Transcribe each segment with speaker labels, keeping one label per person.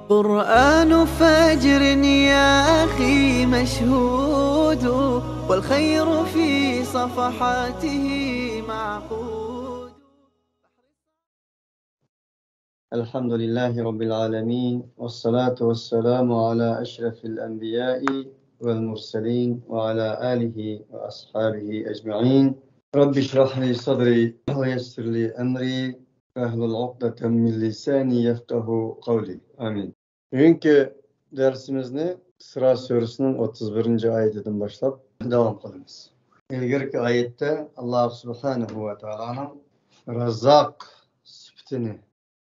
Speaker 1: قرآن فجر يا أخي مشهود والخير في صفحاته معقود.
Speaker 2: الحمد لله رب العالمين والصلاة والسلام على أشرف الأنبياء والمرسلين وعلى آله وأصحابه أجمعين. رب اشرح لي صدري ويسر لي أمري واحلل عقدة من lisani yefkahu kavli. Amin. Bugünkü dersimizni Sıra Suresi'nin 31. ayetinden başlap devam kılınız. İlgirki ayette Allah Subhanahu ve Taala'nın Razzak sıfatını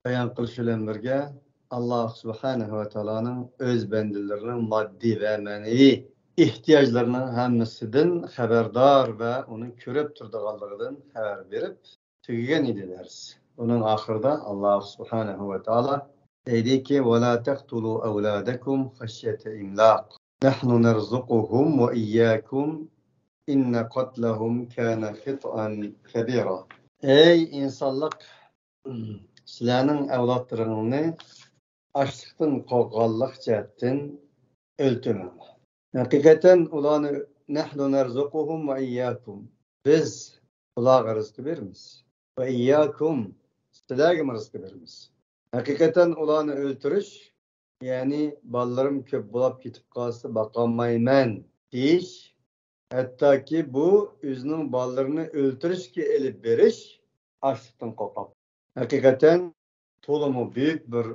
Speaker 2: bayan kılışı ile birge Allah Subhanahu ve Taala'nın öz bendilerinin maddi ve manevi ihtiyaçlarının hemmesinden haberdar ve onun körüp turduğundan haber verip tügen idi ders. Onun ahırda Allah Subhanahu ve Taala dedi ki وَلَا تَقْتُلُوا أَوْلَادَكُمْ خَشْيَةَ إِمْلَاقٍ نَحْنُ نَرْزُقُهُمْ وَإِيَّاكُمْ إِنَّ قَتْلَهُمْ كَانَ خِطْئًا كَبِيرًا. Ey insanlık, sizlerin evlatlarını açlıktan korkallık cihetten öldürün. Hakikaten ulanı nahnu nerzukuhum ve iyyakum. Biz ulağa rızkı veririz. Ve iyyakum sizlerge rızkı veririz. Hakikaten ulanı öldürüş, yani ballarım köp bulap gitip kalsa bakamayman deyiş. Hatta ki bu üzünün ballarını öldürüş ki elip veriş açlıktan korkap. Hakikaten tolumu büyük bir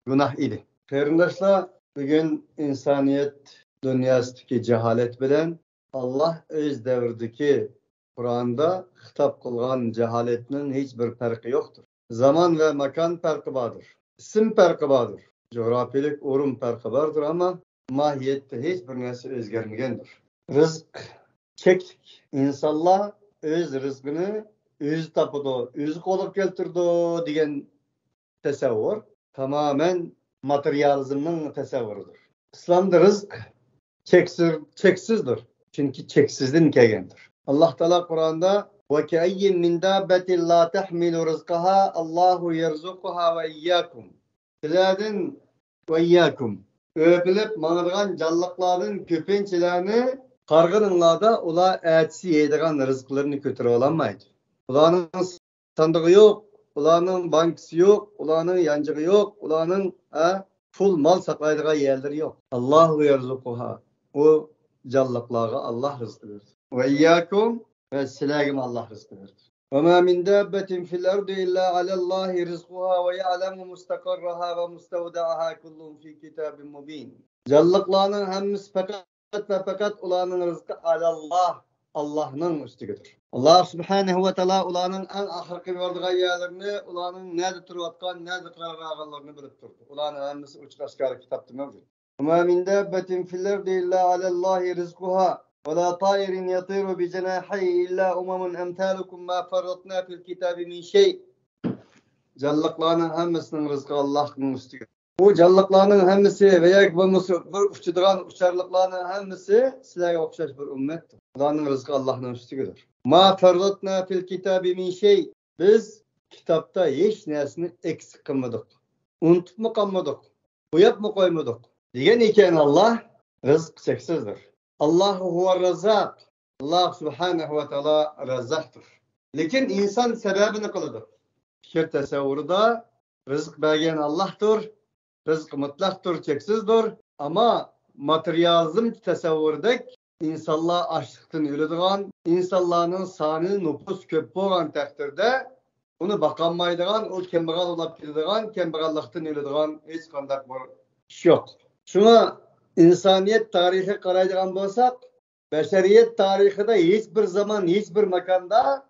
Speaker 2: günah idi. Kardeşler, bugün insaniyet dünyasındaki cehalet bilen Allah öz devirdeki Kur'an'da hitap kılgan cehaletinin hiçbir farkı yoktur. Zaman ve mekan farkı vardır. İsim farkı vardır. Coğrafilik urum farkı vardır ama mahiyette hiçbir nesi özgermegendir. Rızk çektik. İnsanlar öz rızkını öz tapıdı, öz kolup keltirdi diyen tesavvur tamamen materyalizmin tesavvurudur. İslam'da rızk çeksizdir. Çünkü çeksizliğin kelgendir. Allah Teala Kur'an'da وَكَأَيٍّ مِنْ دَابَّةٍ لَا تَحْمِلُ رِزْقَهَا اللّٰهُ يَرْزُقُهَا وَإِيَّاكُمْ. Sizlerden ve iyyakum. Öpülüp mağırgan canlıkların köpençelerini kargınınlarda ula etsi yediğen rızıklarını kötürü olamaydı. Ulanın sandığı yok, ulanın bankası yok, ulanın yancığı yok, ulanın full mal saklaydığı yerleri yok. Allahu yerzukuha. O canlıklara Allah rızkı verir. Ve iyyakum ve silahım Allah rızkı verir. Ve ma min dabbetin fil ardı illa alallahi rizquha ve ya'lemu mustakarraha ve mustevda'aha kullun fi kitabin mubin. Canlıkların hemimiz fakat ulanın rızkı alallah. Allah'ın üstüdür. Allah Subhanahu ve Teala ulanın en ahirki verdiği yerlerini, ulanın nerede turvatkan, nerede karar ağalarını bilip durdu. Ulanın hemimiz uçuk askeri kitapta mevcut. وَمَا مِنْ دَابَّةٍ فِي الْأَرْضِ إِلَّا عَلَى اللّٰهِ رِزْقُهَا وَلَا طَائِرٍ يَطِيرُ بِجَنَاحَيْهِ إِلَّا أُمَمٌ أَمْثَالُكُمْ مَا فَرَّطْنَا فِي الْكِتَابِ مِنْ شَيْءٍ. Canlıkların hemmisinin rızkı Allah'ın üstüdür. Bu canlıkların hemmisi veya bir uçuduran uçarlıkların hemmisi sizlere okşaş bir ümmettir. Ulanın rızkı Allah'ın üstüdür. Ma ferratna fil kitabi min şey. Biz kitapta hiç nesini eksik kılmadık. Unutup mu kalmadık? Uyup mu koymadık? Diyen iken Allah rızk çeksizdir. Allahu huve razzak. Allah Subhanahu ve Teala razzaktır. Lakin insan sebebini kılıdır. Fikir tesavvurda rızk belgen Allah'tır. Rızk mutlaktır, çeksizdir. Ama materyalizm tesavvurdaki insanlar açlıktan ölüdüğün, insanların sanı nüfus köp olan takdirde onu bakamaydıgan, o kembegal olup gididigan, kembegallıktan ölüdüğün hiç kandak bir iş yok. Şuna insaniyet tarihi karaydıgan bolsak, beşeriyet tarihinde hiçbir zaman, hiçbir makanda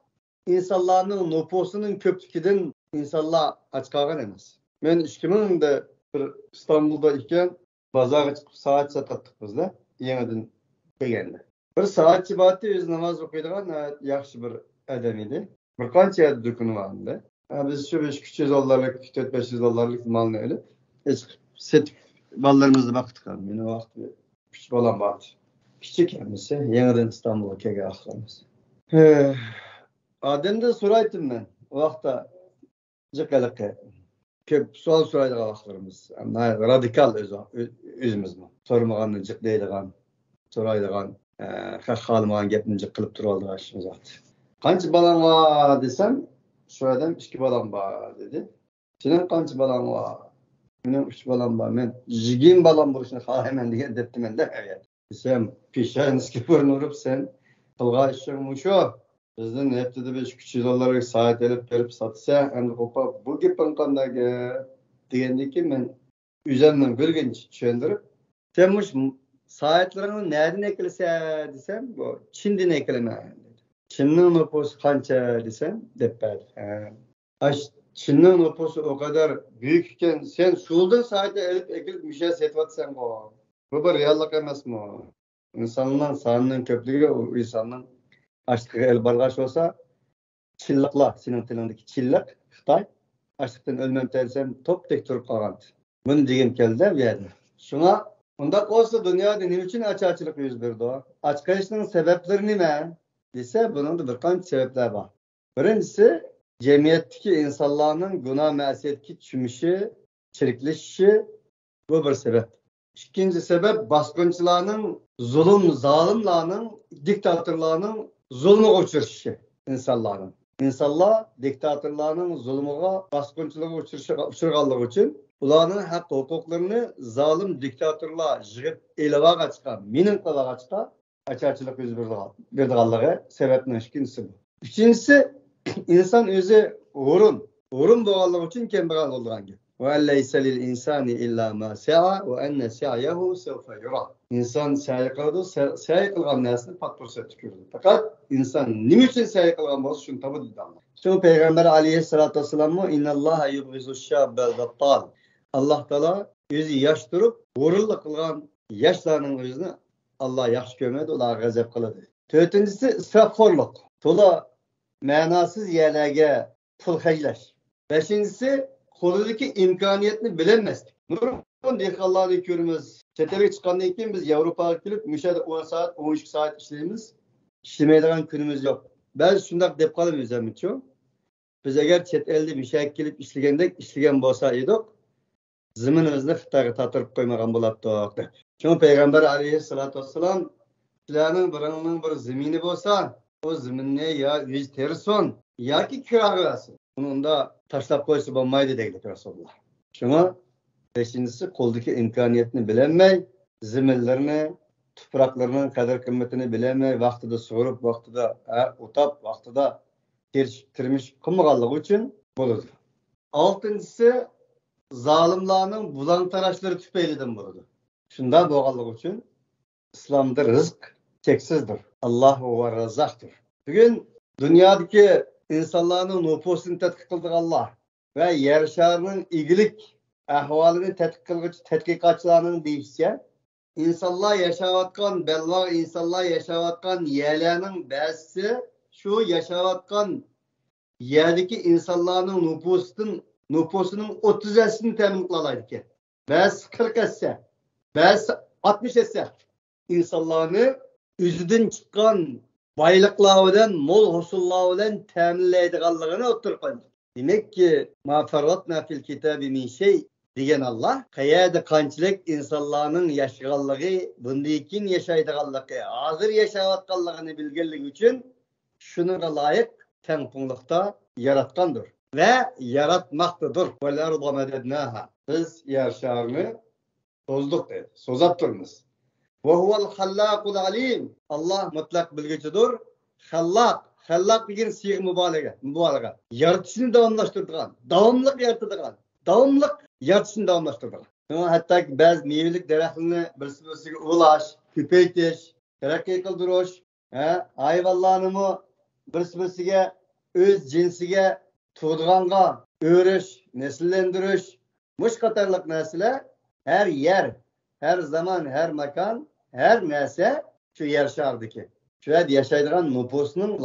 Speaker 2: insanların nüfusunun köplüküden insanlar aç kalgan emas. Men 2000'de bir İstanbul'da iken bazara çıkıp saat satattık bizde. Yeniden kelgende. Bir saatçi batı öz namaz okuyduğun yaxşı bir adam idi. Bir qancha dükkanı vardı. Biz şu 500 dolarlık, 400-500 dolarlık malını öyle. Set ballarımızı baktık abi. Yine vakti küçük olan vardı. Küçük kendisi. Yeniden İstanbul'a kelge aklarımız. Adem'de soraydım ben. O vakta cıkalık. köp sual soraydigan vaqtlarımız. Radikal özümüz mü? Sormağanını jıklaydigan, soraydigan, halmağan gepini jıkılıp turaldigan işimiz var. Qancha balan var desem, şu adam 2 balan var dedi. Senin qancha balan var? Benim 3 balan var. Men 20 balan bo'lishini xohlayman degan debdiman da. Desem, peshaniski ko'rinib sen qilgan ishing shu. Bizden hepsi 500 dolarlık saat elip verip satsa, hem de kopa bu gepin kandak degendeki men üzerinden bilgin düşündürüp, sen bu saatlerini nereden ekilse desem, bu Çin'den ekileme. Çin'in nüfusu kança desem, depper. Çin'in nüfusu o kadar büyükken sen şuldan saati elip ekilip bir şey setvatsan bu. Bu bir reallik emas mı? İnsanların sanının köplüğü o insanın açlıkla el bargaç olsa çillikla, senin tilindeki çillik, Xitay, açlıktan ölmem tersem top tek turup kalgan. Bunu diyeyim keldi bir yerde. Şuna, onda olsa dünyada ne için açıkçılık yüz verdi o? Açıkçılığın sebepleri ne? Dese bunun da bir kanç sebepler var. Birincisi, cemiyetteki insanların günah mesiyetki çümüşü, çirikleşişi, bu bir sebep. İkinci sebep, baskınçılarının, zulüm, zalimlerinin, diktatörlerinin zulmü uçuruşu insanların. İnsanlar diktatörlerinin zulmüne, baskınçılığa uçurganlığı için ularning hak hukuklarını zalim diktatörler jigip eleva kaçka, minin kıla kaçka açıkçılık yüz verdiğanlığı sebepinin ikincisi bu. Üçüncüsü, insan özü uğrun boğanlığı için kembegal olduğun gibi. وَاَلَّيْسَ لِلْاِنْسَانِ اِلَّا مَا سَعَى وَاَنَّ سَعْيَهُ سَوْفَ يُرَى. İnsan sahi kıldı, sahi kılgan nesini patbursa tükürdü. Fakat insan ne için sahi kılgan olsa şunu tabi dedi Allah. Şimdi Peygamber aleyhissalatü vesselam'ı اِنَّ اللّٰهَ يُبْغِزُ الشَّابَ الْغَطَّالِ. Allah Teala özü yaş durup, vurullu kılgan yaşlarının özünü Allah yaş görmedi, olar gazap kılıdı. Dördüncüsü israfkorluk. Tola manasız yerlerge pul heyleş. Beşincisi koludaki imkaniyetini bilemezdik. Nurun dekalları görümüz. Çetebe çıkandan keyin biz Avrupa'ya gelip müşahede 10 saat, 12 saat işleyimiz. İşlemeydiğen günümüz yok. Ben şundak dep kalamıyoruz emitço. Biz eğer çet elde müşahede gelip işlegen bolsa edik, ziminimizni Xitayga tatırıp koymagan bolatdık. Çünkü Peygamber aleyhissalatu vesselam sizlarning birinin bir zimini bolsa, o ziminne ya yüz terson, ya ki kiragasın. Bunu da taşlap koysa olmaydı dedi Resulullah. Şuna beşincisi koldaki imkaniyetini bilemey, zimillerini, topraklarının kader kıymetini bilemey, vaktida soğurup, vaktida utap, vaktida teriştirmiş kılmaganlığı için buludu. Altıncısı zalimlarının bulantarashları tüpeyliden buludu. Şunda boğanlığı için İslam'da rızk çeksizdir. Allah ve razzaktır. Bugün dünyadaki insanların nüfusunu tetkik kıldık Allah ve yer şarının ilgilik ahvalını tetkikatçılarının deyişse insanlar yaşavatkan, belva insanlar yaşavatkan yerlerinin bazısı şu yaşavatkan yerdeki insanların nüfusunun 30 esini temin kılalaydı ki. Bazı 40 etse, bazı 60 etse insanlarını üzüden çıkan baylıklardan, mol husullardan teminleydiğanlığını oturup koydu. Demek ki ma ferratna fil kitabi min şey diyen Allah, kayada kançılık insanların yaşaganlığı, bundikin yaşaydıganlığı, hazır yaşavatkanlığını bilgenlik için şuna layık tenpunlukta yaratkandır ve yaratmaktadır. Vel arda medednaha. Biz yer şarını tozduk dedi, sozap durmuz. Ve huvel hallakul alim. Allah mutlak bilgicidir. Hallak bir siyah mübalağa. Yaratışını devamlaştırdıgan, devamlık yarattıgan, devamlık yaratışını devamlaştırdıgan. Hatta ki bazı meyvelik derehlerini birisi ulaş, küpeytiş, terakki kıldırış, hayvanlarını birisi öz cinsige tuğduğanga örüş, nesillendiriş, muş katarlık nesile her yer, her zaman, her mekan, her nese şu yer şardaki. Şöyle yaşaydığın nüfusunun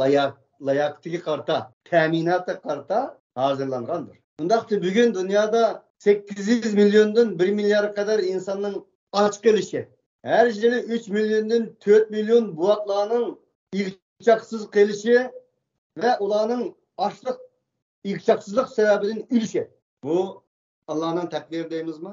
Speaker 2: layaktaki karta, teminatı karta hazırlangandır. Bundaqtı bugün dünyada 800 milyondan 1 milyar kadar insanın aç gelişi. Her yılı 3 milyondan 4 milyon buaklarının ilçaksız gelişi ve ulanın açlık, ilçaksızlık sebebinin ilişi. Bu Allah'ın takdiri deymiz mi?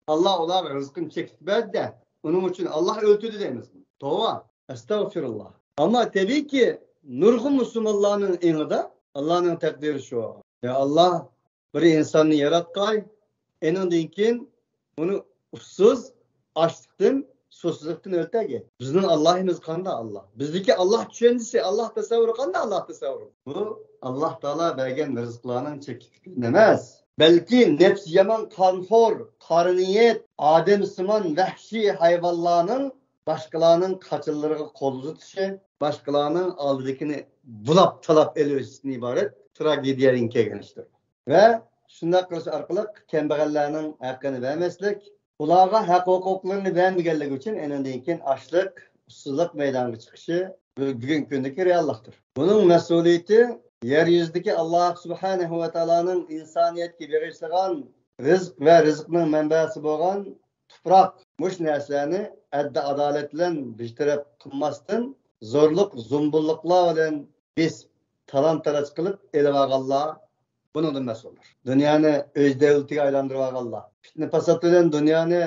Speaker 2: Allah olar rızkını çekitmez de onun için Allah öldürdü deymiz mi? Doğru. Estağfirullah. Ama tabii ki nurgun Müslümanların inide Allah'ın takdiri şu. Ya Allah bir insanı yaratkay enindin kin onu ussuz açlıktan susuzluktan ötege. Bizning Allah'ımız kanda Allah. Bizdeki Allah düşüncesi, Allah tasavvuru kanda Allah tasavvuru. Bu Allah Teala bergen rızıklarının çekikliği emas. Belki nefs yaman kanfor, karniyet, ademsiman vahşi hayvanlarının başkalarının kaçılarına kol tutuşı, başkalarının aldıkını bulap talap elösünden ibaret tragediyarinke geliştir. Ve şunday qilish orqali kambag'allarning haqqini vermeslik, ularga haq huquqlarini vermeganlik uchun endan keyin ochlik, ussizlik maydoniga chiqishi bugungi kundagi reallikdir. Buning mas'uliyati yer yuzidagi Alloh subhanahu va taoloning insoniyatga berishgan rizq va rizqning manbasi bo'lgan tuproq, mush narsalarni adda adolat bilan bijtirab qilmasdan zo'rliq, zumbulliqlar bilan biz talon-taroj qilib elib olganlar bunun mas'uldur. Dünyani öz devletiga aylantirib olganlar. Fitna fasod bilan dunyoni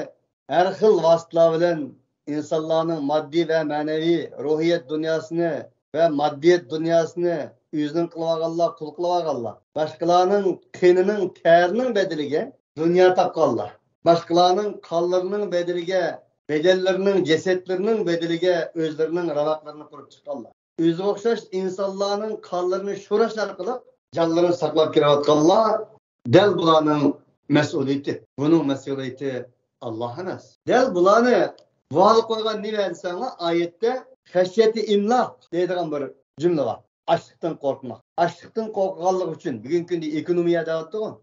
Speaker 2: har xil vositalar bilan insonlarning moddiy va ma'naviy ruhiyat dunyosini va maddiyat dunyosini o'zining qilib olganlar, qul qilib olganlar. Boshqalarning qinining, terining bedeliga dunyo topganlar. Boshqalarning qonlarining bedeliga, bedellarining, jasadlarining bedeliga o'zlarining ravaqlarini qurib chiqqanlar. O'zi o'xshash insonlarning qonlarini sho'rash orqali canlarını saklap kirevatkallah del bulanın mesuliyeti. Bunun mesuliyeti Allah'a emas. Del bulanı vaal koygan ne verdi sana? Ayette haşyeti imlak deydiğen bir cümle var. Açlıktan korkmak. Açlıktan korkkanlık için bugün günde ekonomiye dağıttı o.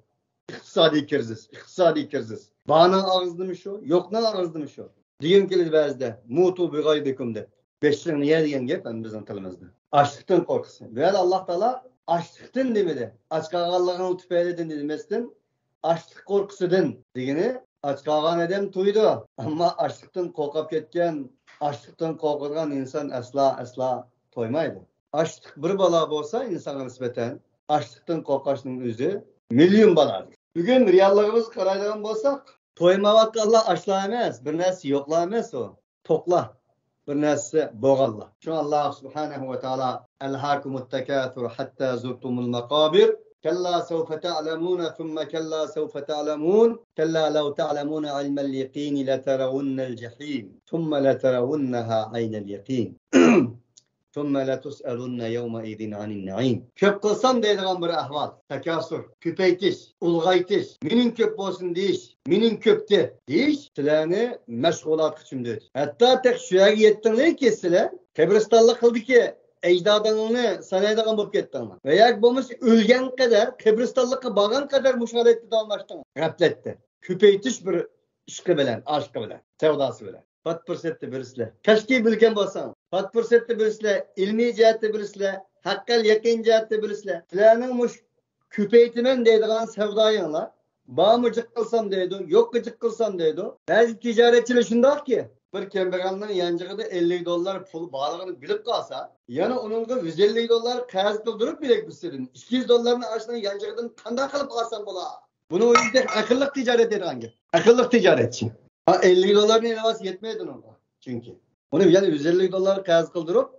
Speaker 2: İktisadi kriz. Bağının ağızdımış o. Yoknan ağızdımış o. Diyen kilit bezde. Mutu bi gaybikum de. Beşliğin niye diyen gep hem bizim tilimizde. Açlıktan korkusun. Ve Allah Teala açlıktan demedi. Aç kalganlığını tüpeyledin demesinden açlık korkusudan degini aç kalgan adam duydu. Ama açlıktan korkap ketken, açlıktan korkudan insan asla toymaydı. Açlık bir bala olsa insana nispeten açlıktan korkaşının özü milyon baladır. Bugün riyallığımız karaydıgan bolsak toymamak Allah açla emas, bir narsa yokla emas o. Tokla. Bir narsa boğalla. Şu Allah subhanahu ve taala elhaakumut tekâthur hatta zurtumul makabir. Kella sevfe ta'lemûne thumme kella sevfe ta'lemûn. Kella lev ta'lemûne ilmel yekîni leterevunnel cehîm. Thumme leterevunneha aynel yekîn. Thumme letus'elunne yevme idin anin na'im. Köp kılsam deydiğen bir ahval. Tekasur, küpeytiş, ulgaytiş, minin köp olsun deyiş, minin köpte deyiş, sizlerini meşgulat kıçımdır. Hatta tek şuya yettinliği ki sizler, kebristanlık kıldı ki, ecdadını sanaydagan bulup kettin. Veya bulmuş ölgen kadar, kebristanlıkı bağın kadar müşahede etti dalmıştın. Gaflette. Küpeytiş bir işkı bilen, aşkı bilen, sevdası bilen. Pat fırsatı birisle. Keşke bilgen bolsan. Pat fırsatı birisle, ilmi cihetli birisle, hakkal yakin cihetli birisle. Sizlerinin muş küpeytimen deydiğen sevdayınlar. Bağımı cık kılsam deydi, yok gıcık kılsam deydi. Bazı ticaretçiler şundak ki, bir kembeğanlığın yancıqıda $50 pul bağlığını bilip kalsa, yani onunla $150 kayaz kıldırıp bilek bilsirin. $200'ını açtığın yancıqıdan kanda kalıp alsan bula. Bunu o yüzden akıllık ticaret edin. Akıllık ticaretçi. Ha $50'ın elevası yetmeydi ona. Çünkü. Onu yani $150 kayaz kıldırıp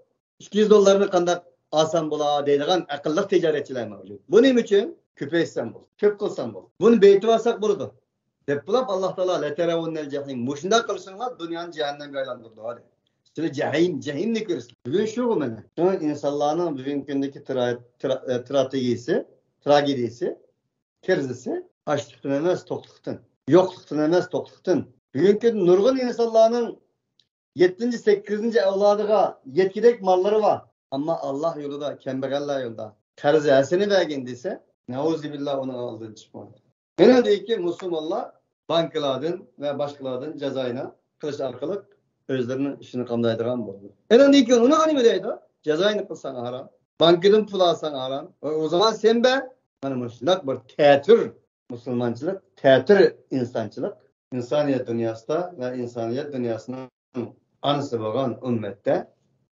Speaker 2: $200'ını kanda alsan bula deydiğen akıllık ticaretçiler mevcut. Bunun için küpeysen bul. Köp kılsan bul. Bunu beyti varsak buludu. Dep bulap Allah Teala leterevonnel cehim. Muşunda kılsınlar dünyanın cehennemine aylandırdı. Hadi. Şöyle cehim ne görürsün? Bugün şu bu mene. Şu insanların bugün gündeki tragedisi, krizisi açlıktan emas tokluktan. Yokluktan emas tokluktan. Bugünkü nurgun insanların 7. 8. evladıga yetkidek malları var. Ama Allah yolunda, kembegaller yolunda karzı eseni vergen dese neuzubillah onu aldığını çıkmadı. Gene değil ki Müslümanlar bankalardan ve başkalardan cezayına kılıç arkalık özlerinin işini kamdaydıran buldu. Gene değil ki onu hani mi deydi? Cezayını kılsan haram. Bankadan pul alsan haram. O zaman sen be hani müşlak bir tetir Müslümançılık, tetir insançılık. İnsaniyet dünyasında ve insaniyet dünyasının anısı olan ümmette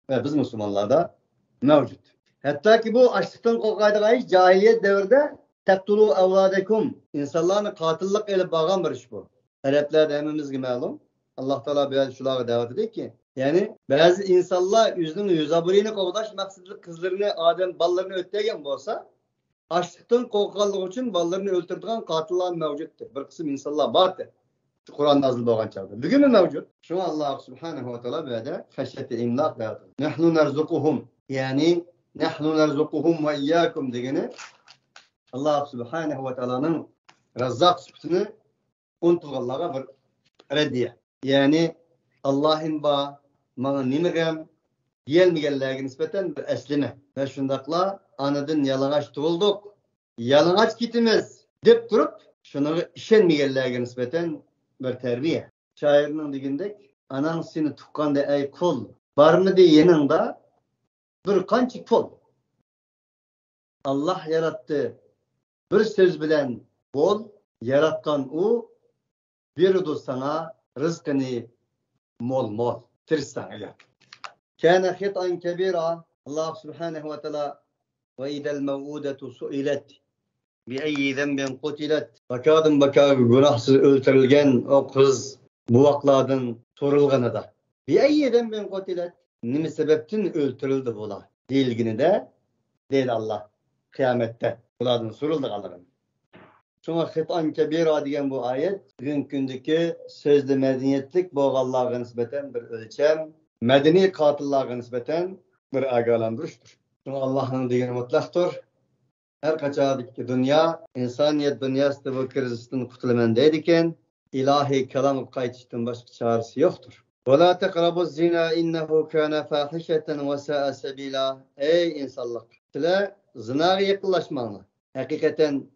Speaker 2: ve biz Müslümanlarda mevcut. Hatta ki bu açlıktan korkaydığı iş cahiliyet devirde taqtulu avladakum. İnsanlarni qatillik elib bağan bir iş bu. Araplarda hemimizge ma'lum. Allah Teala böyle şulara davet edeki. Yani bazı insanlar yüzünün yüzaburini kovdaş maksatlı kızlarını, adam ballarını öttegen bolsa, açlıktan korkanlık için ballarını öldürdüğün katillar mevcuttur. Bir kısım insanlar vardır. Kur'an nazil bolgan çağda. Bugün mü mevcut? Şu Allah Subhanahu ve Teala böyle haşyeti imlak davet. Nahnu nerzukuhum. Yani nahnu nerzukuhum ve iyyakum degeni Allah Subhanahu ve Teala'nın Razzak sıfatını unutulganlara bir reddiye. Yani Allah'ın bana nimegem diyelmegenlerine nispeten bir eslime. Ve şundakla anadan yalanaç tuğulduk. Yalanaç gitimiz dip durup şunu işenmegenlerine nispeten bir terbiye. Şairinin digindek anan seni tukkan de ey kul. Barını de yanında bir kançı pul. Allah yarattı. Bir söz bilen bol. Yaratkan o bir sana rızkını mol mol. Tirsan ya. Kana hitan kebira. Allah Subhanahu ve Teala ve idel mev'udetu su'ilet bi ayyi zenbin kutilet. Bakadın günahsız öldürülgen o kız bu vakladın sorulganı da. Bi ayyi zenbin kutilet. Nimi sebeptin öldürüldü bula. Değilgini de değil Allah. Kıyamette. Buladın soruldu kalırın. Şuna hitan kebira diyen bu ayet günkündeki sözlü medeniyetlik boğallarına nispeten bir ölçem, medeni katillarına nispeten bir agalandırıştır. Şuna Allah'ın degeni mutlaktır. Her kaçadaki dünya, insaniyet dünyasında bu krizisten kurtulamayacağken ilahi kelam kayıtıştan başka çaresi yoktur. وَلَا تَقْرَبُوا الزِّنَا إِنَّهُ كَانَ فَاحِشَةً وَسَاءَ سَبِيلًا. Ey insanlık! Sizler zinaya yakınlaşmanlar. Hakikaten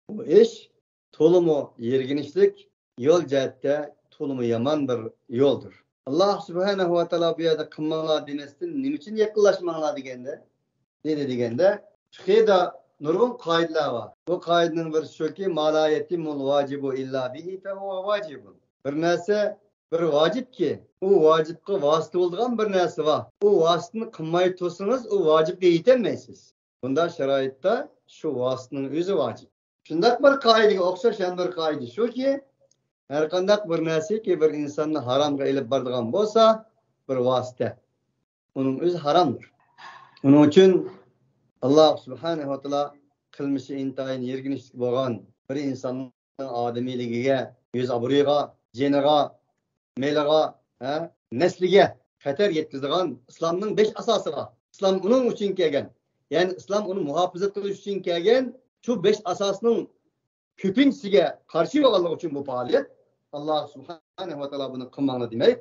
Speaker 2: bu iş tolumu yerginişlik, yol cihette tolumu yaman bir yoldur. Allah Subhanahu ve Teala bu yerde kımmanlar dinesinin niçin yakınlaşmanlar degende? Ne degende? Şurada nurgun kaideler var. Bu kaidenin bir şu ki ma la yetimul vacibu illa bihi fehuve vacibun. Bir narsa bir vacip ki o vacipke vasıta olduğun bir narsa var. O vasıtını kılmayı tutsanız o vacipke yetemeysiz. Bunda şeraitte şu vasıtının özü vacip. Şundak bir kaidege okşaşan bir kaide şu ki her kandak bir narsa ki bir insanı haramga ilip bardıgan bolsa bir vasıta. Onun özü haramdır. Onun için Allah Subhanahu ve Teala kılmışı intayin yerginişlik bolgan bir insanın ademiligiga, yüz aburuyga, jeniga, meyliga, nesliga xatar yetkizdigan İslamның 5 asası var. İslam onun için kelgen. Yani İslam onu muhafazat qilish için kelgen. Şu 5 asasının köpüncüsüge karşı bolganligi için bu faaliyet. Allah Subhanahu ve Teala bunu kılmağını demek.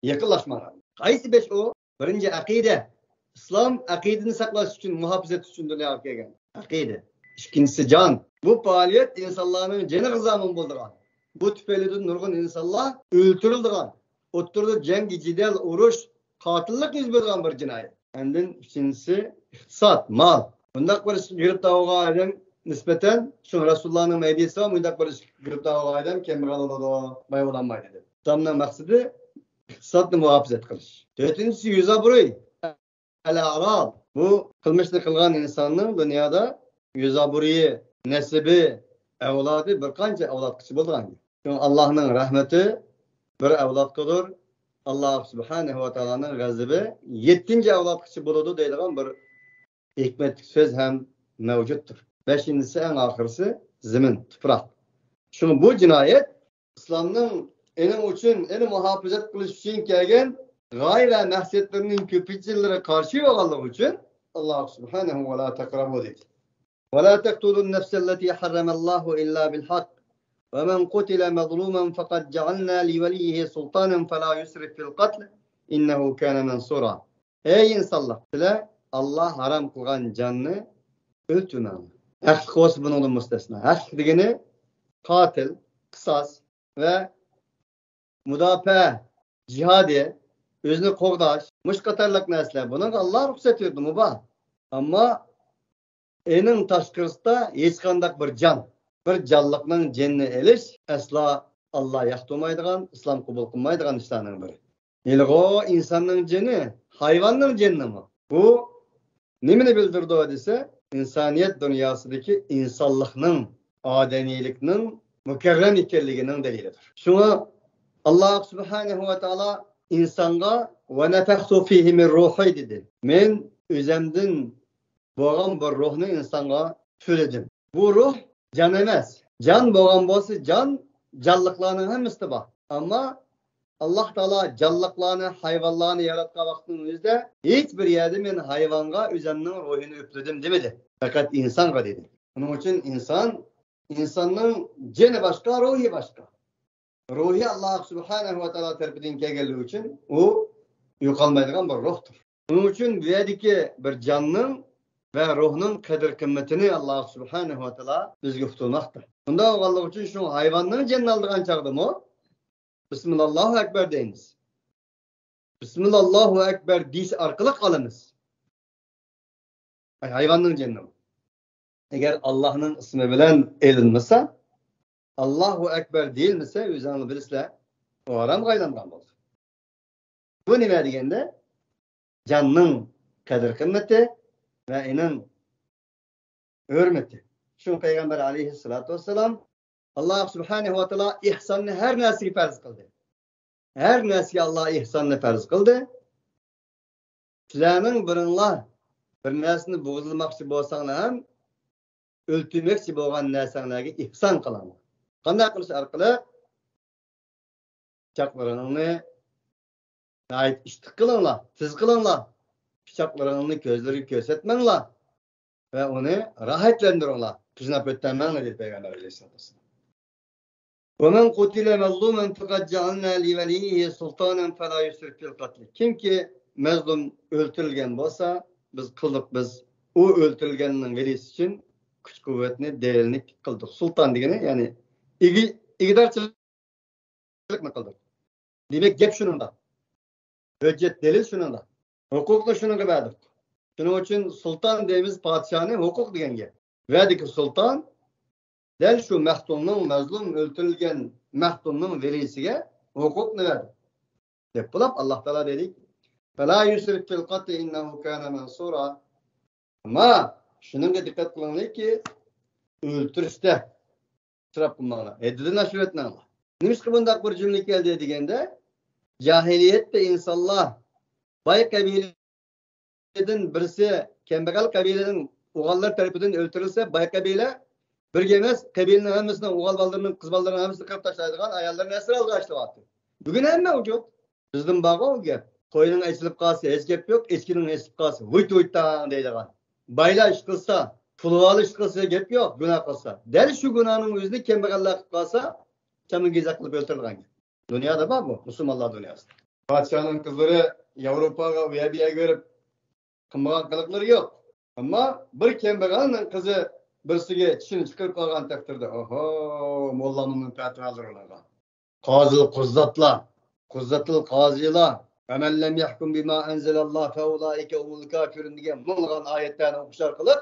Speaker 2: Yakınlaşmalar. Qaysi 5 o? Birinci akide. İslam akidini saklaş için, muhafazat için dünyaya kelgen. Akide. İkincisi can. Bu faaliyet insanların canı gızamın bulduran. Bu tüpeliden nurgun insanlar öldürüldüren. Oturdu cengi, cidel, uruş, katillik yüz verdiğin bir cinayet. Endin ikincisi iktisat, mal. Bundak bir girip davaga adam nispeten şu Resulullah'ın medyası var. Bundak bir girip davaga adam kemiral oladı, bayılanmaydı dedi. Tamamın maksadı iktisatını muhafazat kılış. Dörtüncüsü yüze buruy. El-Arab. Bu kılmışlı kılgan insanın dünyada yüze buruyu, nesibi, evladı bir kanca evlat kişi bulduğun. Çünkü Allah'ın rahmeti bir evlat kıdır. Allah Subhanahu ve Teala'nın gazabı 7. evlat kişi buludu deyilgan bir hikmetlik söz hem mevcuttur. 5'incisi en ahırsı zemin, toprak. Çünkü bu cinayet İslam'ın enin için, eni muhafazat kılış için kelgen gaye ve mahsiyetlerinin köpücülere karşı olanlar için Allah Subhanahu ve la takrabu dedi. وَلَا تَقْتُلُوا النَّفْسَ الَّتِي حَرَّمَ اللّٰهُ إِلَّا بِالْحَقِّ وَمَنْ قُتِلَ مَظْلُومًا فَقَدْ جَعَلْنَا لِوَلِيِّهِ سُلْطَانًا فَلَا يُسْرِفْ فِي الْقَتْلِ إِنَّهُ كَانَ مَنْصُورًا. Ey insanlar! Allah haram kılgan canını öldürmem. Ehlik olsun bunun müstesna. Ehlik degeni katil, kısas ve müdafaa, cihadi, özünü kordaş, muş katarlık nesle. Bunu Allah ruhsat etdi mübah. Ama enin taşkırısta hiç kandak bir can. Bir canlıkның cenni eliş asla Allah yaxtılmaydigan, İslam kabul kılmaydigan işlerinin biri. O insanın ceni, hayvanın cenni mi? Bu nemini bildirdi o dese, insaniyet dünyasındaki insanlıkның, ademilikning mükerrem ekanligining delilidir. Şuna Allah subhanahu ve taala insanga ve nefahtu fihi min ruhi dedi. Men özemden boğan bir ruhni insanga söyledim. Bu ruh can emas. Can boğan bolsa can canlıklarning hammasi bor. Ama Allah Taala canlıklarni, hayvanlarni yaratgan vaqtning o'zida hech bir yerda men hayvonga o'zimning ruhini üfledim demedi. Fakat insonga dedi. Onun için insanning jini boshqa, ruhi boshqa. Ruhi Allah subhanahu ve taala tarafidan kelganligi uchun u yo'qolmaydigan bir ruhdir. Onun için bu yerdagi bir jonning ve ruhning qadr qimmatini Allah subhanahu ve taala bizga uqtirmoqda. Bunda bo'lganligi uchun shu hayvonning jinni oldigan chaqdimi? Bismillahu ekber deymiz. Bismillahu ekber deyish orqali qolamiz. Hayvonning jinni. Eğer Allah'ın ismi bilen elinmese, Allahu Ekber değilmese, özünü bilisler, o aram qaylangan olur. Bu nime degende, canның kadir kımmeti ve inin hürmeti. Şu Peygamber aleyhissalatu vesselam, Allah subhanehu ve teala ihsanını her nesli farz kıldı. Her nesli Allah ihsanını farz kıldı. Sizlerinin bir neslini bozulmakçı bolsanlar hem, öldürmekçi bolgan narsalarga ihson qilamiz. Qanday qilish orqali pichoqlaringni ayt ishtiq qilinglar, tiz qilinglar. Pichoqlaringni ko'zlariga ko'rsatmanglar va uni rohatlantiringlar. Qiynab o'tmanglar dedi Payg'ambar alayhisolatu vasallam. وَمَنْ قُتِلَ مَظْلُومًا فَقَدْ جَعَلْنَا لِوَلِيِّهِ سُلْطَانًا فَلَا يُسْرِفْ فِي الْقَتْلِ. Kimki mazlum o'ltirilgan bo'lsa, biz o o'ltirilganning velisi için kuch kuvvetni değerlik kıldık. Sultan degeni yani iqtidarchilikni qildik. Demek gap shuningda. Hujjat delil shuningda. Huquqni shuningga berdik. Shuning uchun sultan deymiz podshohni huquq degan gap. Verdiki sultan dal shu mahtumning mazlum o'ltirilgan mahtumning velisiga huquqni berdi. Deb bulab Allah Taala dedik. Fala yusrif fil qatl innahu kana mansura. Ama shuningga dikkat qilinglar ki o'ltirishda israf qilmanglar. Haddidan oshib o'tmanglar. Nimishqa bundaq bir jumla keldi deganda, jahiliyatda insonlar boy qabiladan birisi kambag'al qabilaning o'g'illar tarafidan o'ltirilsa, boy qabila birga emas, qabilaning hammasini o'g'il bolalarning, qiz bolalarning hammasini qirib tashlaydigan ayollarni asir olib ashlayapti. Bugun hamma mavjud. Bizning bog'i u gap. Qo'yning aytilib qolsa, hech gap yo'q, echkining aytilib qolsa, vuyt-vuytdan deydigan. Bayla ish qilsa, pul olish qilsa gap yo'q, gunoh qilsa. Dal shu gunohning o'zini kambag'allar qilib qolsa, chamingiza qilib o'ltirilgan. Dunyoda bor bu, musulmonlar dunyosida. Podshohning qizlari Yevropaga va yo'qga berib qilmagan qiliqlari yo'q. Ammo bir kambag'alning qizi birsiga tishini chiqarib qolgan taqdirda, oho, mollaning fatvolar ularga. Qozil quzzatlar, quzzatul qozilar وَمَنْ لَمْ يَحْكُمْ بِمَا أَنْزَلَ اللّٰهُ فَاُولَٰئِكَ هُمُ الْكَافِرُونَ degan bungan ayetlerini okuşar kılıp,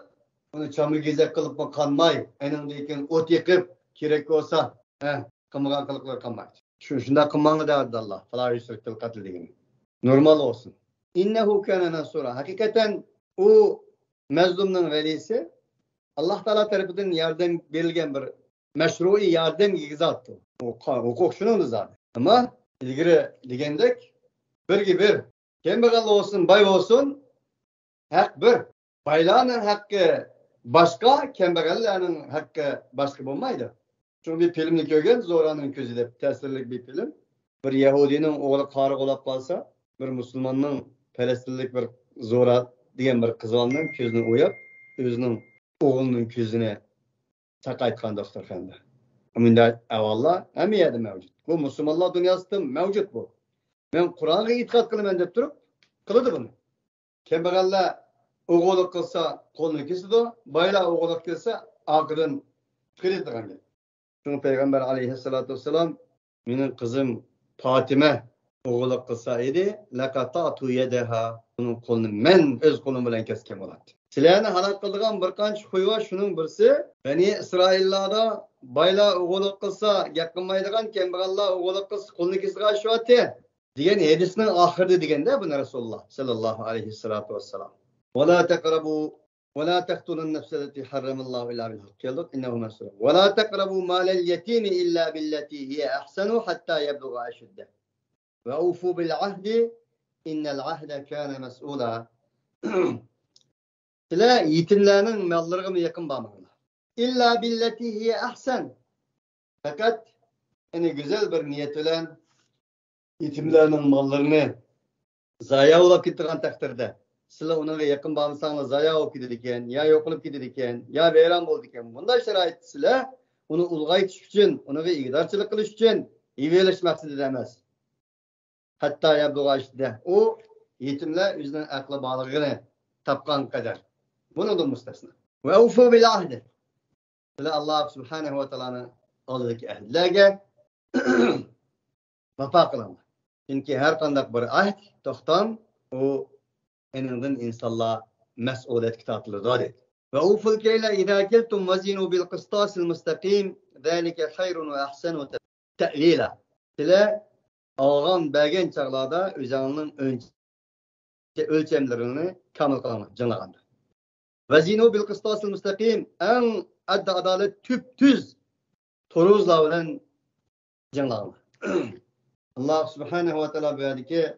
Speaker 2: onu çamurgezek kılıp mı kanmay, enindeyken ot yakıp, kirek olsa, kılmagan kılıklar kanmaydı. Şunda kılmanı derdi Allah. فَلَا يُسْرِكْ فِي الْقَتْلِ degan. Normal olsun. İnnehu kâne mensûrâ. Hakikaten o mezlumның velisi, Allah Teala tarafından yardım verilgen bir meşru yardım gizattı. O hukuk şunundu zaten. Ama ilgili degendek, bir kambag'al olsun, bay olsun, hak bir. Baylarning hakkı başka, kambag'allarning hakkı başka bo'lmaydi. Şu bir filmni ko'rgan, Zo'raning ko'zi deb ta'sirli bir film. Bir Yahudining o'g'li qori bo'lib qolsa, bir musulmonning falastinlik bir Zo'ra degan bir qizg'ondan ko'zini o'yab, o'zining o'g'lining ko'zini chaqaytgan dasturxonda. Bunda avvallar hamma yerda mavjud. Bu musulmonlar dunyosida mavjud bu. Ben Kur'an'a itikat kılmayın deyip durup kılıdı bunu. Kambag'allar o'g'illik qilsa qo'lini kesadi, baylar o'g'illik qilsa oqidan qiladigan. Shuni Payg'ambar alayhissalatu vassalam mening qizim Fatima o'g'illik qilsa edi, laqatatu yadaha, uning qo'lini men o'z qo'lim bilan kesgan bo'ladi. Sizlarni halok qiladigan bir qancha xuy bor, shuning birisi Bani Isroillarda baylar o'g'illik qilsa gap qilmaydigan, kambag'allar o'g'illik qilsa qo'lini kesib ashyapti. Diyen hadisinin ahirde degende bu Resulullah sallallahu aleyhissalatu vesselam. وَلَا تَقْرَبُوا ولا تقتلوا النفس التي حرم الله إلا بالحق إنه مسروق ولا تقربوا مال اليتيم إلا بالتي هي أحسن حتى يبلغ أشده وأوفوا بالعهد إن العهد كان مسؤولا. Sizler yetimlerinin mallarına yakın bağlamıyorlar. İlla billeti hiye ahsen. Fakat güzel bir niyet ile yetimlerinin mallarını zaya olup gittiren takdirde sizler ona yakın bağlamıyorsanız zaya olup gidiyorken, ya yok olup gidiyorken, ya veyran olurken bunda şerait sizler onu ulgaytış için, onu iqtidarçılık kılış için iveleş maksud edemez. Hatta yabluğa işte o yetimler yüzünden aklı bağlılığını tapkan kadar. Bunu da müstesna. Ve ufu bil ahdi. Allah subhanehu ve teala'nın aldaki ahdlerge vafa kılanlar. Çünkü her kandak bir ahd, tohtam o eninden insanlar mesuliyet kitabıdır dedi. Ve uful keyle idâ keltum vazinu bil kıstasil müstakim zâlike hayrun ve ahsenu te'lîla. Sizler alğan bəgən çağlarda özünün ölçemlerini kamil kılamak, cınlağandır. Vazinu bil kıstasil müstakim en adda adalet tüp tüz toruzla olan cınlağandır. Allah subhanehu ve teala buyurdu ki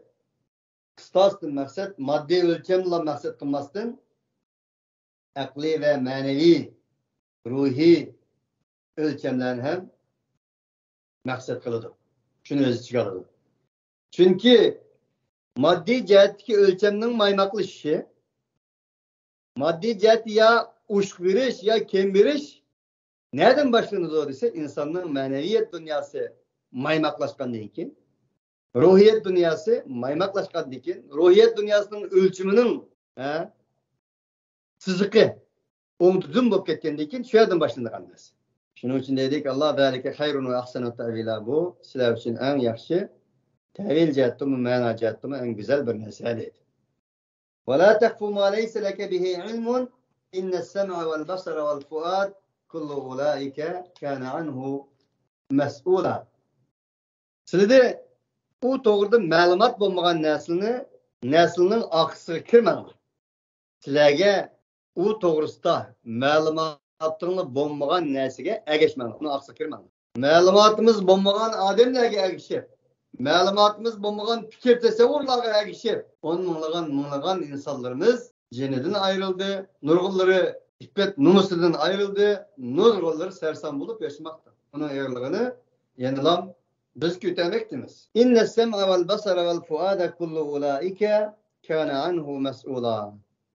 Speaker 2: kıstasın maksat maddi ölçemle maksat kılmasın akli ve manevi ruhi ölçemlerin hem maksat kılıdır. Şunu özü çıkarılır. Çünkü maddi cihetteki ölçeminin maymaklı işi maddi cihet ya uçveriş ya kembiriş nereden başlanır o ise insanın maneviyet dünyası maymaklaşkan değil ki ruhiyet dünyası maymaklaşkan değil ki ruhiyet dünyasının ölçümünün sızıkı umdudun bulup ketken değil ki şu yerden başlanır anlayız. Şunun için dedik Allah zâlike hayrun ve ahsenu tevîlâ bu sizler için en yakşı tevil cihettimi, mana cihettimi en güzel bir meseleydi. وَلَا تَخْفُ مَا لَيْسَ لَكَ بِهِ عِلْمٌ اِنَّ السَّمْعَ وَالْبَصَرَ وَالْفُؤَادِ كُلُّ اُولَٰئِكَ كَانَ عَنْهُ مَسْئُولًا. Sizde o doğruda malumat bulmayan neslinin aksırı kirmeği. Sizlerge o doğrusta malumatını bulmayan neslige ergeçmeği. Onu aksırı kirmeği. Malumatımız bulmayan ademlerge ergeçip. Malumatımız bulmayan fikir tesevvurlarga ergeçip. Onlardan insanlarımız cennetten ayrıldı. Nurgulları hikmet numusudan ayrıldı. Nurgulları sersan bulup yaşamakta. Onun eğerliğini yenilam biz kütemektimiz. İnne sem'a vel basara vel fuada kullu ulaike kana anhu mes'ula.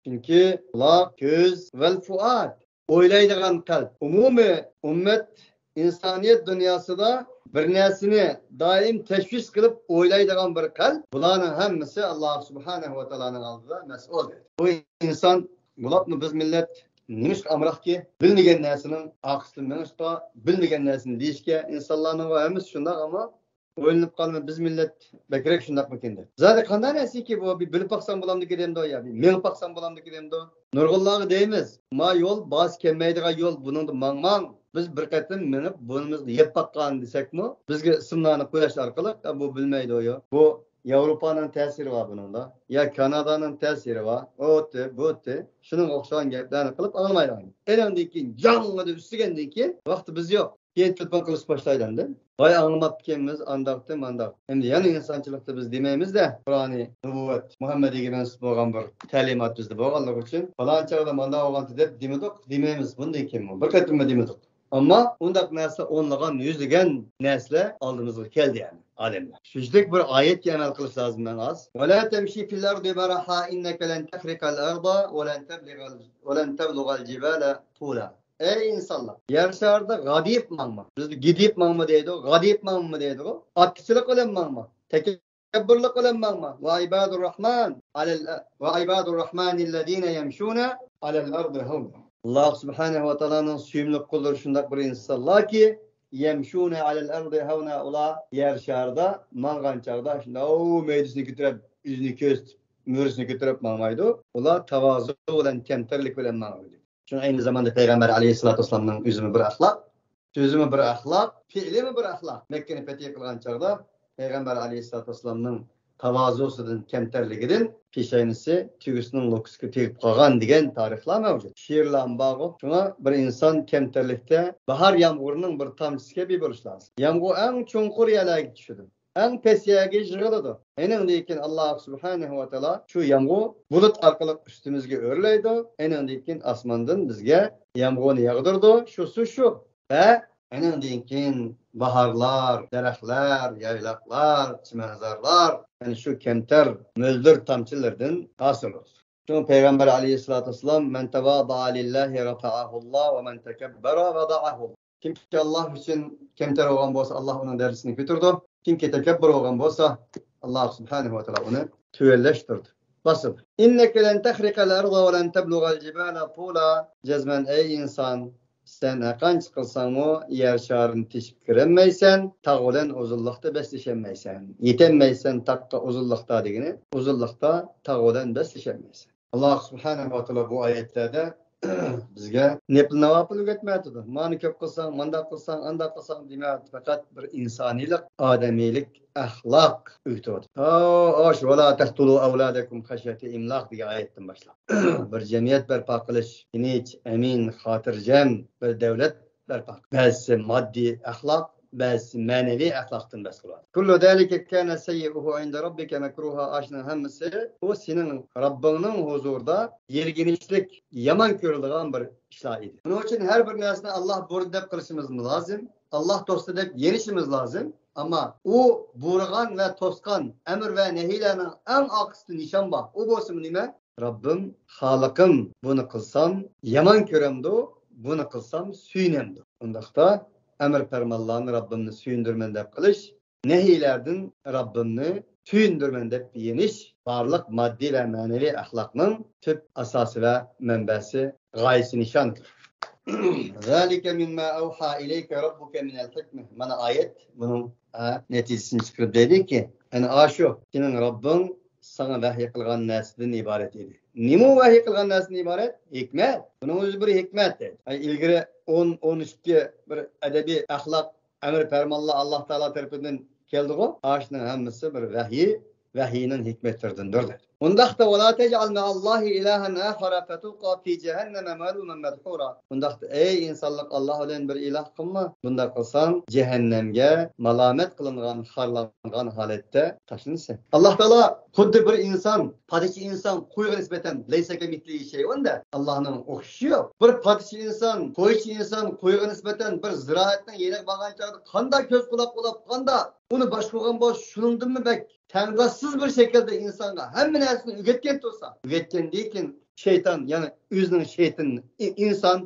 Speaker 2: Çünkü kulak, göz vel fuad oylaydıgan kalp. Umumi ümmet insaniyet dünyasında bir nesini daim teşvis kılıp oylaydıgan bir kalp. Bunların hemmisi Allah subhanehu ve teala'nın aldığında mes'ul. Bu insan bulap mı biz millet nimiş amraq ki bilmegen nesinin aqsılmınışta bilmegen nesini deyişke insanların var hemiz şundak ama oylanıp kalma biz millet bekrek şundak mı kendi. Zaten kandan nesi ki bu bir bilip baksan bulamdı gidemdi o ya bir menip baksan bulamdı gidemdi o. Nurgullağı deyimiz. Ma yol baz kemmeydiğe yol bunun da mang biz bir qatim menip bunumuzu yep bakkan desek mi? Bizge isimlarını koyaş arkalı bu bilmeydi o ya. Bu Avrupa'nın tesiri var bunun da. Ya Kanada'nın tesiri var. O'te, bu'te. Şunun okşayan geplerini kılıp almaydı. En öndeki canlıda üstügendeki vakti biz yok. Yeni tutman kılıç başlaydı. Vay anlamak kendimiz andaktı. Hem de yani insançılıkta biz demeyimiz de Kur'an-ı Nübüvvet Muhammed'e gibi mensup olan bir talimat bizde boğanlık için. Falan çağda manda oğlantı deyip demeyimiz. Bunu da kim? Bir katıma demedik. Ama ondak nesle onlagan yüzügen nesle aldığımızı geldi yani alemler. Şujdek bir ayet ki emel kılıç lazım ben az. وَلَا تَمْشِي فِي الْأَرْضِ مَرَحَا إِنَّكَ لَنْ تَخْرِقَ الْأَرْضَ وَلَنْ تَبْلُغَ الْجِبَالَ طُولًا. Ey insanlar! Yerşarda gadiyip mağma. Biz gidip mağma deydi o. Gadiyip mağma deydi o. Atkısılık olan mağma. Tekebbürlük olan mağma. وَعِبَادُ الرَّحْمَانِ الَّذ۪ينَ يَمْشُونَ عَلَى الْأَرْضِ هَوْنًا. Allah subhanehu ve teala'nın suyumluk kulları şundak bir insanlar ki yemşûne alel ardı havna ula yer şarda mangan çağda şunda o meclisini götürüp yüzünü köst mürisini götürüp mağmaydı. Ula tavazu olan temterlik bilen mağmaydı. Çünkü aynı zamanda Peygamber aleyhissalatü vesselam'ın üzümü bir ahlak, sözümü bir ahlak, fiili mi bir ahlak. Mekke'ni fetih kılgan çağda Peygamber aleyhissalatü vesselam'ın tavazusidan, kemterligidan peshaynisi tügüsünün lokusiga tegib qolgan degan tarixlar mavjud. She'rlar bor. Shunga bir inson kemterlikda bahar yomg'irining bir tomchisiga bir bo'lish lozim. Yomg'ir eng chunqur yerlarga tushadi. Eng pes yerga yig'iladi. Lekin Alloh subhanahu va taolo shu yomg'ir bulut orqali ustimizga o'rlaydi. Keyin osmondan bizga yomg'irni yog'dirdi. Shu va keyin baharlar, daraxtlar, yayloqlar, chimanzorlar yani shu kemter mo'ldir tomchilardan hosil bo'ldi. Çünkü Peygamber aleyhissalatü vesselam men tevâda'a lillahi rafa'ahullah ve men tekebbera vada'ahu. Kim ki Allah için kemter olan bolsa Allah onun dersini götürdü. Kim ki tekebbür olan bolsa Allah subhanahu ve teala onu tüelleştirdi. Basıp. İnneke len tehriqel arda ve len tebluğal cibala tula. Cezmen ey insan sen qancha qilsang yer sharini teshib kirolmaysan, tog'dan uzunliqda beslasholmaysan. Yetolmaysan taqqa uzunliqda degani, uzunliqda tog'dan beslasholmaysan. Alloh subhanahu va taolo bu oyatlarda bizga navafil o'rgatmaydi. Mani ko'p qilsang, manda qilsang, anda qilsang demaydi. Faqat bir insoniylik, odamiylik, axloq o'rgatadi. Osh vala taqtulu avladakum khashyati imloq degan oyatdan boshlab. Bir jamiyat barpo qilish, tinch, amin, xotirjam bir davlat barpo. Ba'zi moddiy axloq, ba'zi ma'naviy axloqdan bas qiladi. Kullu zalika kana sayyi'uhu 'inda rabbika makruha ashna hammasi o sening Rabbingning huzurida yerginishlik, yomon ko'riladigan bir ishlar edi. Buning uchun har bir narsani Alloh buyurdi deb qilishimiz lozim. Alloh to'sdi deb yenishimiz lozim. Ama o buyurgan ve toskan emir ve nehiylerinin en aksisi nişan bak. O bolsun nime? Rabbim, Halıkım bunu kılsam yaman köremdi, bunu kılsam süyünemdi. Ondaqda emir fermanlarını Rabbimni süyündürmen dep kılış, nehiylerden Rabbimni süyündürmen dep yeniş, varlık maddi ve manevi ahlakının tüp asası ve menbesi gayesi nişandır. Zalike mimma evha ileyke rabbuke minel hikmeh. Mana ayet bunun neticesini çıkıp dedi ki şu senin Rabbin sana vahiy qilgan narsadan iborat edi. Nima vahiy qilgan narsadan iborat? Hikmat. Bunun o'zi bir hikmat dedi. İlgari 10-13 bir adabiy axloq amr farmonlar Alloh taolo tarafidan keldi-ku. Ashning hammasi bir vahiyning hikmatlaridandir dedi. Undaqda wala tej'al ma'allahi ilahan akhara fatulqa fi cehenneme maluman madhura. Undaqda ey insonlik Alloh bilan bir iloh qilma. Bunda qilsang cehennemge malamet qilingan, xorlangan holatda tashlansan. Alloh taolo xuddi bir inson, padichi inson qo'yga nisbatan laysa kamitli shay unda Allohning o'xshashi yo'q. Bir padichi inson, qo'yga nisbatan bir ziroatning yenak bo'lgan chog'da qanday ko'z quloq bo'lib, qanday uni boshqagan bo'l shuningdimi bak tangassiz bir şekilde insanga hamma narsani o'rgatgan tursa, o'rgatgandan şeytan yani o'zining shaytonini inson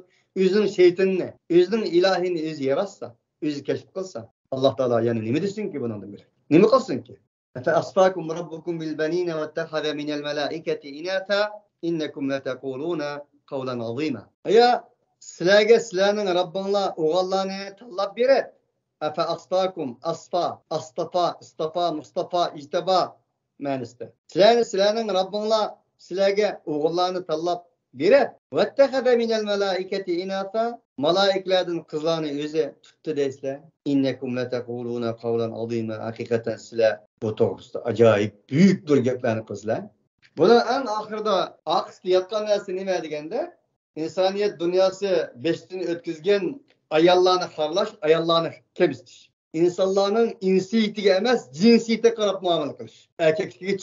Speaker 2: o'zining shaytonini, o'zining ilohini o'zi yaratsa, o'zi kashf qilsa, Alloh taolo yani nima desin ki bundan beri? Nima qilsin ki? Fa asfakum rabbukum bil banina wattakhadha min al malaikati inatha innakum lataquluna qawlan azima. Ya sizlarning Rabbinglar o'g'illarni tanlab beradi. Afa asfakum asfa, astafa, istafa, mustafa, ijtaba ma'nosida. Sizlarning Rabbinglar sizlarga o'g'illarni tanlab beradi. Vattakhadha minal malaikati inatha, malaiklardan qizlarni o'zi tutdi deysizlar. Innakum lataquluna qawlan azima. Haqiqatan sizlar bu to'g'risida ajoyib buyuk bir gaplarni qilsizlar. Buni eng oxirida aqsda yotgan narsa nima deganda, insoniyat dunyosi 5 o'tkazgan ayollarni xorlash, ayollarni kemsitish. İnsanların insiyetiga emas, cinsiyete qarab muomala qilish. Erkakligiga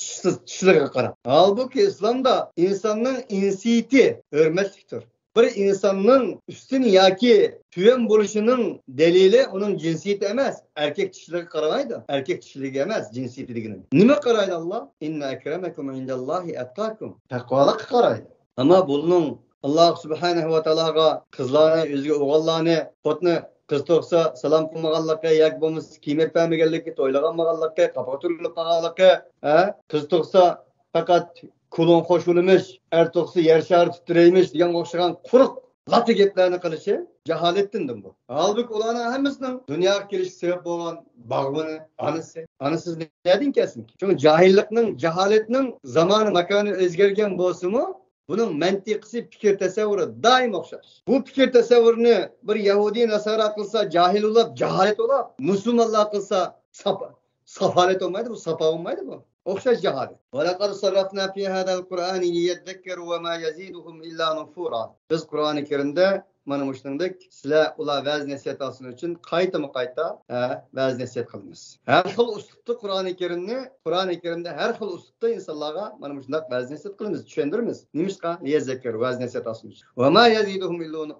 Speaker 2: tushligiga qarab. Halbuki İslamda insonning insiyeti hurmatlikdir. Bir insonning ustun yoki tuyon bo'lishining dalili uning jinsiyeti emas, erkak tushligiga qaramaydi. Erkak tushligi emas, jinsiyeti degani. Nima qaraydi Alloh? Inna akramakum indallohi atqakum. Taqvolikka qaraydi. Ama bunun Allah subhanahu wa ta'alaga qizlarni, o'ziga o'g'illarni, xotni qiz to'qsa salom qilmaganlikka, yoki bo'lmasa kiymek bermaganlikka, to'ylaganmaganlikka, qapoq turilib qolganlikka, qiz to'qsa faqat kulon qo'shilmish, er to'qsa yer shari titraymish degan o'xshagan quruq lati gaplarni qilishi jaholatdandir bu. Halbuki ularning hammasining dunyoga kelish sabab bo'lgan bag'vini anasiz neden kesin ki? Çünkü jaholatning zamoni makoni o'zgargan bo'lsa-mu, bunun mantiqisi fikir tasavvuri daim o'xshash. Bu fikir tasavvurini bir Yahudi Nasara qilsa jahil bo'lib, jaholat bo'lib, musulmonlar qilsa safalet olmaydi, bu safa olmaydi bu. Okşaş cehalet. وَلَقَدْ صَرَّفْنَا فِي هَذَا الْقُرْآنِ لِيَذَّكَّرُوا وَمَا يَزِيدُهُم إِلَّا نُفُورًا. Biz Kur'an-ı Kerim'de mana muştunduk sizlar ular vaz nasihat alsın için qayta vaz nasihat qilamiz. Her xil uslubda Kur'an-ı Kerim'de her xil uslubda insanlarga mana muşundaq vaz nasihat qilamiz, tushundiramiz. Nimishqa liyazakkaru vaz nasihat alsın için. وَمَا يَزِيدُهُم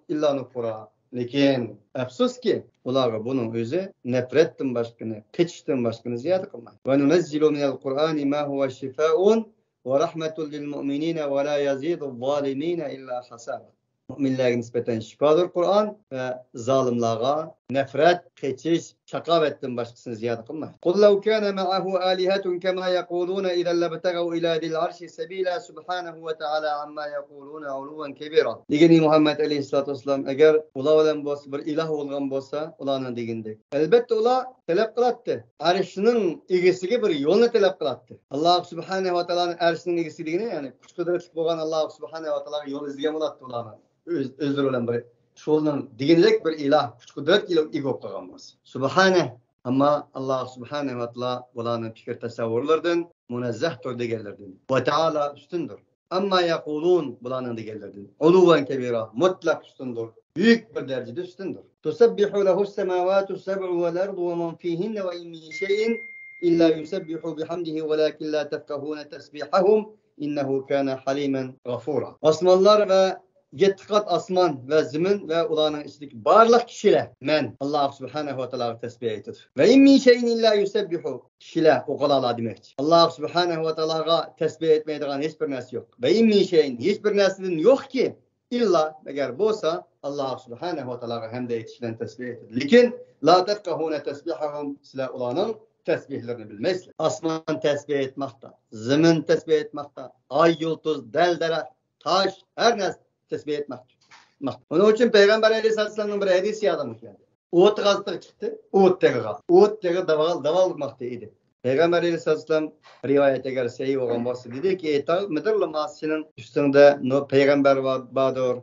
Speaker 2: إِلَّا نُفُورًا. Lekin afsuski ularga bunun özü nefrettin başkını, keçiştin başkını ziyade qilmaydi. Ve nunezzilu minel Kur'ani ma huve şifaun ve rahmetun lil mu'minine ve la yazidu zalimine illa hasara. Müminlerge nispeten şifadır Kur'an ve zalimlara nefret, keçiş, şakavetten başkasını ziyade qilmaydi. Qul law kana ma'ahu alihatun kema yaquluna idha labtagaw ila zil arshi sabila subhanahu ve ta'ala amma yaquluna uluwan kebira. Degeni Muhammed aleyhissalatu vesselam eğer ular bilen bolsa bir ilah bolgan bolsa ularning degindek. Elbette ular talep qilatdi. Arshning egasiga bir yo'lni talep qilatdi. Allah subhanahu ve ta'alaning arshning egasi degani yani kuch qudratli bo'lgan Allah subhanahu ve ta'alaga yo'l izlagan bo'lardi ularni. Özür bilen bir şolun degenlik bir ilah kuch qudrat ega bo'lib qolgan bo'lsa. Subhane amma Allah subhanahu ve taala bularning fikr tasavvurlaridan munazzahdir deganlardan. Va taala ustundur. Amma yaqulun bularning deganlardan. Uluwan kebira mutlaq ustundur. Büyük bir derecede üstündür. Tusabbihu lehu's semavatu seb'u vel ardu ve men fihinne ve in min şey'in illa yusabbihu bihamdihi velakin la tefkahuna tesbihahum innehu kana halimen gafura. Osmanlar ve 7 kat asman ve zemin ve ularning ichidagi barliq kishilar men Allah subhanahu ve taolaga tasbih aytadi. Ve in min şey'in illa yusabbihu kishilar o'qilala demakchi. Allah subhanahu ve taolaga tasbih etmaydigan hech bir narsa yo'q. Ve in min şey'in hech bir narsadan yo'qki illa agar bo'lsa Allah subhanahu ve taolaga hamda aytishdan tasbih etadi. Lekin la tafqahuna tasbihahum sizlar ularning tasbihlerini bilmaysizlar. Asman tasbih etmoqda, zemin tasbih etmoqda, ay yulduz, dal daraxt, tosh, her narsa tasbih etmoqda. Onun için Peygamber Aleyhisselam'ın bir hadisi yadımı geldi. O't gazdığı çıktı, o't tegi daval maqtı idi. Peygamber Aleyhisselam rivayete göre sahih olan bahsi dedi ki Mıdırlı senin üstünde Peygamber Badur,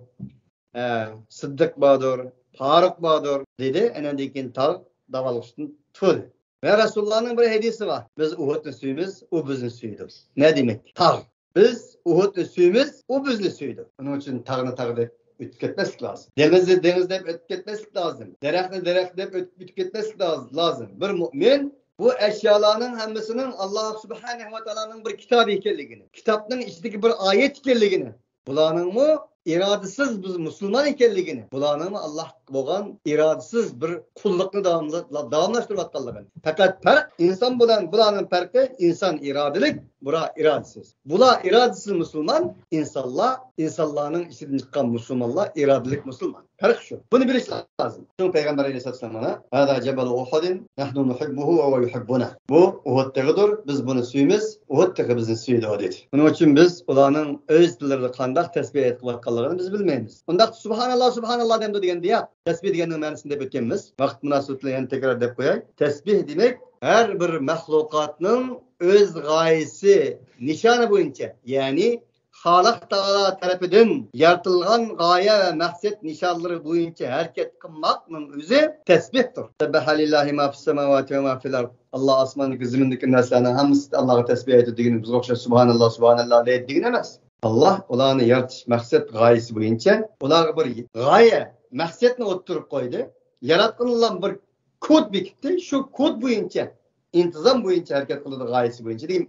Speaker 2: Sıddık Badur, Faruk Badur dedi. Enendekin tağ daval üstünde tutuldu. Ve Resulullah'ın bir hadisi var. Biz Uhud'un suyumuz, o bizim suyudur. Ne demek? Tağ. Biz Uhud'un suyumuz, o bizim suyudur. Onun için tağını ötüp gitmeslik lazım. Denizde ötüp gitmeslik lazım. Derekte ötüp gitmeslik lazım. Bir mümin bu eşyalarının hemmisinin Allah subhanahu ve ta'ala'nın bir kitabı ekenligini, kitapның içindeki bir ayet ekenligini, bularning mı iradesiz biz Müslüman ekenligini, bularning mı Allah bo'lgan iradesiz bir kulluqni davamlaştırıp atqanligini. Fakat fark insan bilan bularning farqi insan iradelik, bura iradesiz. Bular iradesiz Müslüman, insanlarning içinden çıkan Müslümanlar iradelik Müslüman. Fark şu. Bunu bilish lazım. Çünkü Peygamber Aleyhisselam'a "Hada cebalu Uhudin, nahnu nuhibbuhu ve yuhibbuna." Bu Uhud tegidir, biz bunu suyumuz, Uhud tegi bizni suyuyor dedi. Bunun için biz ularning öz dillerinde qanday tasbih etib atqanligini biz bilmaymiz. Unda subhanallah demdi degan diye tasbih deganning ma'nosini deb o'tganmiz. Vaqt munosabati bilan yana tekrar deb qo'yay. Tasbih demek her bir mahlukatning öz g'oyasi, nishoni bo'yicha, ya'ni Xalq Taala tarafından yaratilgan g'oya ve maqsad nishonlari bo'yicha harakat qilmoqning o'zi tasbihdir. Subhanallohi ma fis samawati ve ma fil ard. Allah osmondagi zimindagi narsalarni hammasi Allohga tasbih aytadi degan biz o'xshash subhanallah deydigan emas. Allah ularni yaratish maqsad g'oyasi bo'yicha ularga bir g'oya, maqsadni o'ttirib qo'ydi. Yaratganlar bir kod bekitdi. Shu kod bo'yicha, intizom bo'yicha harakat qiladi g'oyasi bo'yicha degan.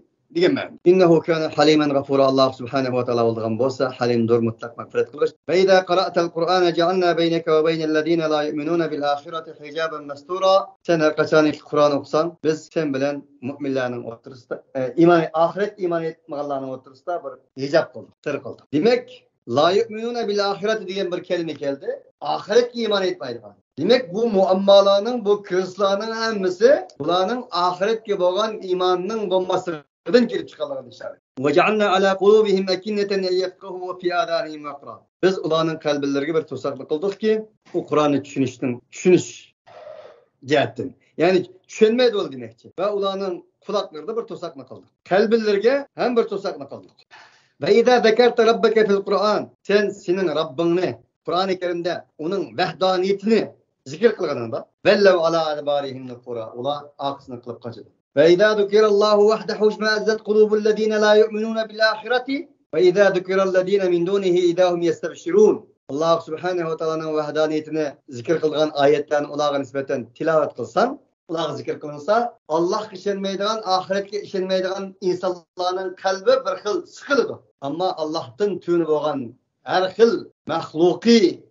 Speaker 2: İnnehu kana halimen gafura. Allah subhanahu ve taala olgan bolsa halimdir, mutlaq magfiret qilish. Ve iza qara'tal Qur'ana ja'alna beynaka ve beynellezina la yu'minuna bil ahireti hijaban mastura. Sen her qachon Qur'on o'qisan, biz sen bilan mu'minlarning o'rtasida ahiret iman etmaganlarning o'rtasida bir hijab qildik, sir qildik. Demek la yu'minuna bil ahireti degan bir kelime keldi. Ahiretga iman etmaydigan. Demek bu muammalarning, bu krizlarning hammasi ularning ahiretga bo'lgan imonning bo'lmasi kelib chiqanligini ishorat. Ve ja'alna ala qulubihim akinnatan yafqahu fi adanihim waqra. Biz ularning qalblariga bir to'saqlik qildikki, u Qur'onni tushunish jihatdan. Ya'ni tushunmaydi ol demakchi. Va ularning quloqlarida bir to'saqlik qildik. Qalblariga ham bir to'saqlik qildik. Ve iza zakarta rabbaka fil Qur'an. Sen sening Rabbingni Qur'oni Karimda uning vahdaniyatini zikr qilganingda, vallau ala adbarihim nufura. Ular aqsini qilib qochadi. وإذا ذكر الله وحده اشمأزت قلوب الذين لا يؤمنون بالآخرة وإذا ذكر الذين من دونه إذا هم يستبشرون. Allah subhanahu wa ta'ala'nın vahdaniyetine zikir kılgan ayetlerini olağa nispeten tilavet kılsan, olağa zikir kılınsa, Allah işenmeydiğen, ahiretke işenmeydiğen insanların kalbi bir xil sıkılıdır. Ama Allah'tan tüyünü boğan her xil mahluki